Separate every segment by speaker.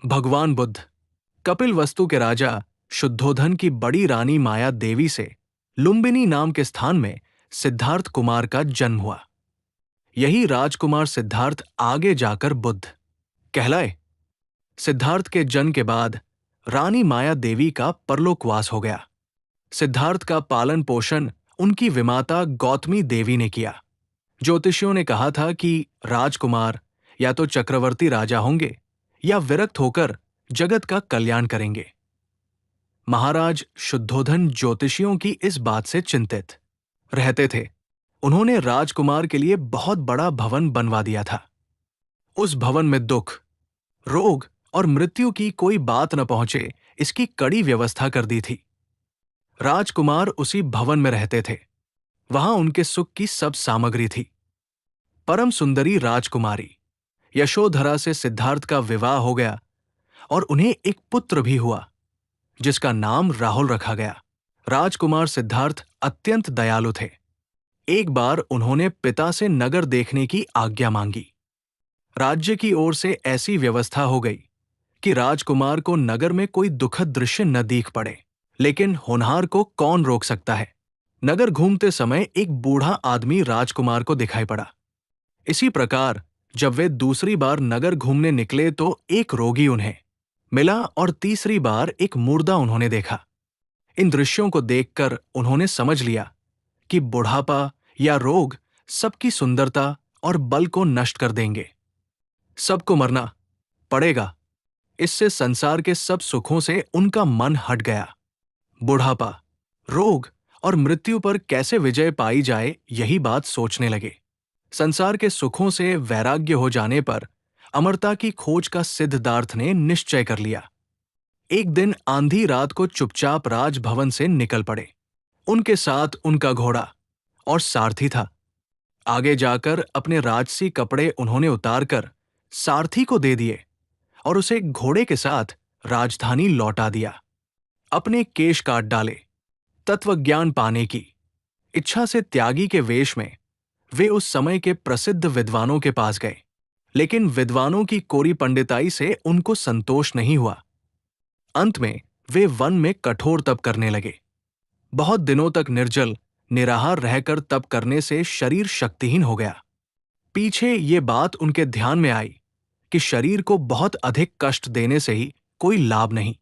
Speaker 1: भगवान बुद्ध कपिलवस्तु के राजा शुद्धोधन की बड़ी रानी माया देवी से लुम्बिनी नाम के स्थान में सिद्धार्थ कुमार का जन्म हुआ। यही राजकुमार सिद्धार्थ आगे जाकर बुद्ध कहलाए। सिद्धार्थ के जन्म के बाद रानी माया देवी का परलोकवास हो गया। सिद्धार्थ का पालन पोषण उनकी विमाता गौतमी देवी ने किया। ज्योतिषियों ने कहा था कि राजकुमार या तो चक्रवर्ती राजा होंगे या विरक्त होकर जगत का कल्याण करेंगे। महाराज शुद्धोधन ज्योतिषियों की इस बात से चिंतित रहते थे। उन्होंने राजकुमार के लिए बहुत बड़ा भवन बनवा दिया था। उस भवन में दुख, रोग और मृत्यु की कोई बात न पहुंचे, इसकी कड़ी व्यवस्था कर दी थी। राजकुमार उसी भवन में रहते थे। वहां उनके सुख की सब सामग्री थी। परम सुंदरी राजकुमारी यशोधरा से सिद्धार्थ का विवाह हो गया और उन्हें एक पुत्र भी हुआ जिसका नाम राहुल रखा गया। राजकुमार सिद्धार्थ अत्यंत दयालु थे। एक बार उन्होंने पिता से नगर देखने की आज्ञा मांगी। राज्य की ओर से ऐसी व्यवस्था हो गई कि राजकुमार को नगर में कोई दुखद दृश्य न दिख पड़े, लेकिन होनहार को कौन रोक सकता है। नगर घूमते समय एक बूढ़ा आदमी राजकुमार को दिखाई पड़ा। इसी प्रकार जब वे दूसरी बार नगर घूमने निकले तो एक रोगी उन्हें मिला और तीसरी बार एक मुर्दा उन्होंने देखा। इन दृश्यों को देखकर उन्होंने समझ लिया कि बुढ़ापा या रोग सबकी सुंदरता और बल को नष्ट कर देंगे। सबको मरना पड़ेगा। इससे संसार के सब सुखों से उनका मन हट गया। बुढ़ापा, रोग और मृत्यु पर कैसे विजय पाई जाए, यही बात सोचने लगे। संसार के सुखों से वैराग्य हो जाने पर अमरता की खोज का सिद्धार्थ ने निश्चय कर लिया। एक दिन आंधी रात को चुपचाप राजभवन से निकल पड़े। उनके साथ उनका घोड़ा और सारथी था। आगे जाकर अपने राजसी कपड़े उन्होंने उतारकर सारथी को दे दिए और उसे घोड़े के साथ राजधानी लौटा दिया। अपने केश काट डाले। तत्वज्ञान पाने की इच्छा से त्यागी के वेश में वे उस समय के प्रसिद्ध विद्वानों के पास गए, लेकिन विद्वानों की कोरी पंडिताई से उनको संतोष नहीं हुआ। अंत में वे वन में कठोर तप करने लगे। बहुत दिनों तक निर्जल निराहार रहकर तप करने से शरीर शक्तिहीन हो गया। पीछे ये बात उनके ध्यान में आई कि शरीर को बहुत अधिक कष्ट देने से ही कोई लाभ नहीं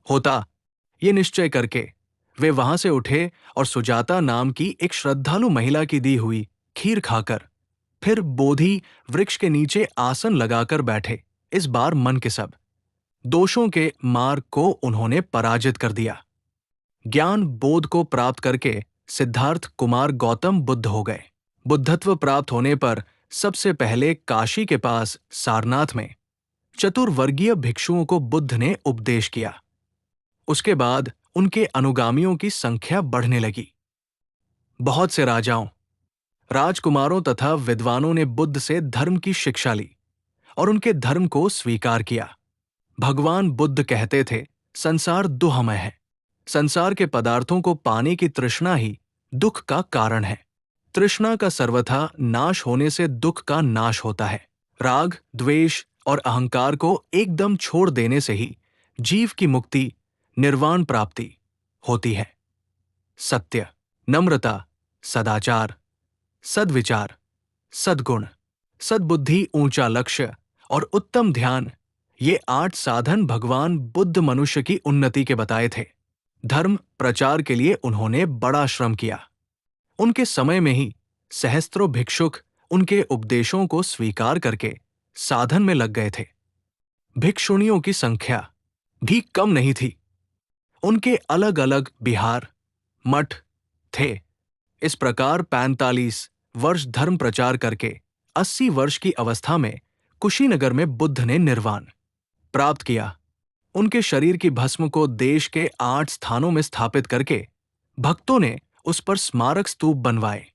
Speaker 1: होता। ये निश्चय करके वे वहां से उठे और सुजाता नाम की एक श्रद्धालु महिला की दी हुई खीर खाकर फिर बोधि वृक्ष के नीचे आसन लगाकर बैठे। इस बार मन के सब दोषों के मार्ग को उन्होंने पराजित कर दिया। ज्ञान बोध को प्राप्त करके सिद्धार्थ कुमार गौतम बुद्ध हो गए। बुद्धत्व प्राप्त होने पर सबसे पहले काशी के पास सारनाथ में चतुर्वर्गीय भिक्षुओं को बुद्ध ने उपदेश किया। उसके बाद उनके अनुगामियों की संख्या बढ़ने लगी। बहुत से राजाओं, राजकुमारों तथा विद्वानों ने बुद्ध से धर्म की शिक्षा ली और उनके धर्म को स्वीकार किया। भगवान बुद्ध कहते थे, संसार दुःखमय है। संसार के पदार्थों को पाने की तृष्णा ही दुख का कारण है। तृष्णा का सर्वथा नाश होने से दुख का नाश होता है। राग, द्वेष और अहंकार को एकदम छोड़ देने से ही जीव की मुक्ति, निर्वाण प्राप्ति होती है। सत्य, नम्रता, सदाचार, सद्विचार, सद्गुण, सद्बुद्धि, ऊंचा लक्ष्य और उत्तम ध्यान, ये 8 साधन भगवान बुद्ध मनुष्य की उन्नति के बताए थे। धर्म प्रचार के लिए उन्होंने बड़ा श्रम किया। उनके समय में ही सहस्त्रों भिक्षुक उनके उपदेशों को स्वीकार करके साधन में लग गए थे। भिक्षुणियों की संख्या भी कम नहीं थी। उनके अलग अलग विहार, मठ थे। इस प्रकार 45 वर्ष धर्म प्रचार करके 80 वर्ष की अवस्था में कुशीनगर में बुद्ध ने निर्वाण प्राप्त किया। उनके शरीर की भस्म को देश के 8 स्थानों में स्थापित करके भक्तों ने उस पर स्मारक स्तूप बनवाए।